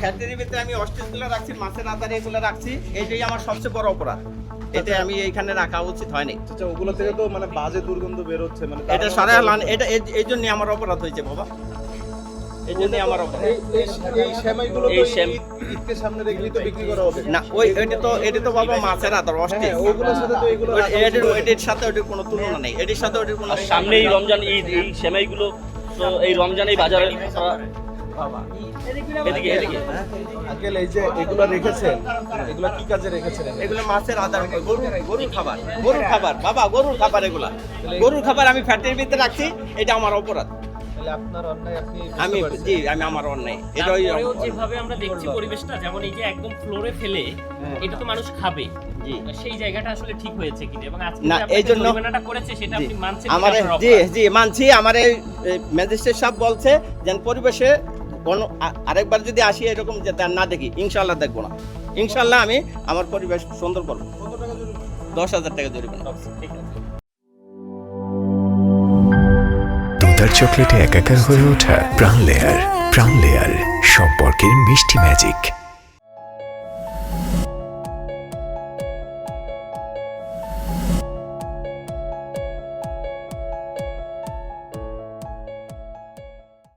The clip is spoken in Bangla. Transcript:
ফ্যাক্টরির ভিতরে আমি অস্ট্রিচগুলো রাখছি, মাছের আদারে এগুলো রাখছি, এইটাই আমার সবচেয়ে বড় অপরাধ। এটা আমি এইখানে রাখা উচিত হয়নি। আচ্ছা, ওগুলো থেকে তো মানে বাজে দুর্গন্ধ বের হচ্ছে, মানে এটা সরাই হলাম, এটা এই জন্যই আমার অপরাধ হয়েছে বাবা, এই জন্যই আমার অপরাধ। এই সেমাইগুলো তো ঈদকে সামনে রেখেই তো বিক্রি করা হবে না, এটা তো বাবা মাছের আদার অস্ট্রিচ, ওগুলোর সাথে তো এগুলো এটির সাথে ওটির কোনো তুলনা নেই, এটির সাথে ওটির কোনো। সামনেই রমজান ঈদ, এই সেমাইগুলো তো এই রমজানেই বাজারে বাবা এদিকে এদিকে আঙ্কেল, এই যে এগুলো রেখেছেন, এগুলো কি কাজে রেখেছেন? এগুলো মাছের আদার, গরুর খাবার, গরুর খাবার বাবা, গরুর খাবার, এগুলা গরুর খাবার আমি ফ্যাক্টরির ভিতরে রাখছি, এটা আমার অপরাধ। তাহলে আপনার অন্যায় আপনি আমি জি, আমি আমার অন্যায়, এটাই তারপরেও যেভাবে আমরা দেখছি পরিবেশটা, যেমন এই যে একদম ফ্লোরে ফেলে এটা তো মানুষ খাবে, জি সেই জায়গাটা আসলে ঠিক হয়েছে কিনা, এবং আজকে না, যে আপনাকে এই জন্য জরিমানাটা করেছে সেটা আপনি মানছেন কিনা আমার, আপনার জি অপরাধ? জি মানছি। আমার এই ম্যাজিস্ট্রেট সাহেব বলছে যেন পরিবেশে আরেকবার যদি আসি এরকম যে না দেখি, ইনশাল্লাহ দেখবো না, ইনশাল্লাহ আমি আমার পরিবেশ সুন্দর করবো। 10,000 টাকা জরিমানা। ঠিক আছে। দুধার চকলেটে একাকার হয়ে ওঠা প্রাণ লেয়ার সম্পর্কের মিষ্টি ম্যাজিক।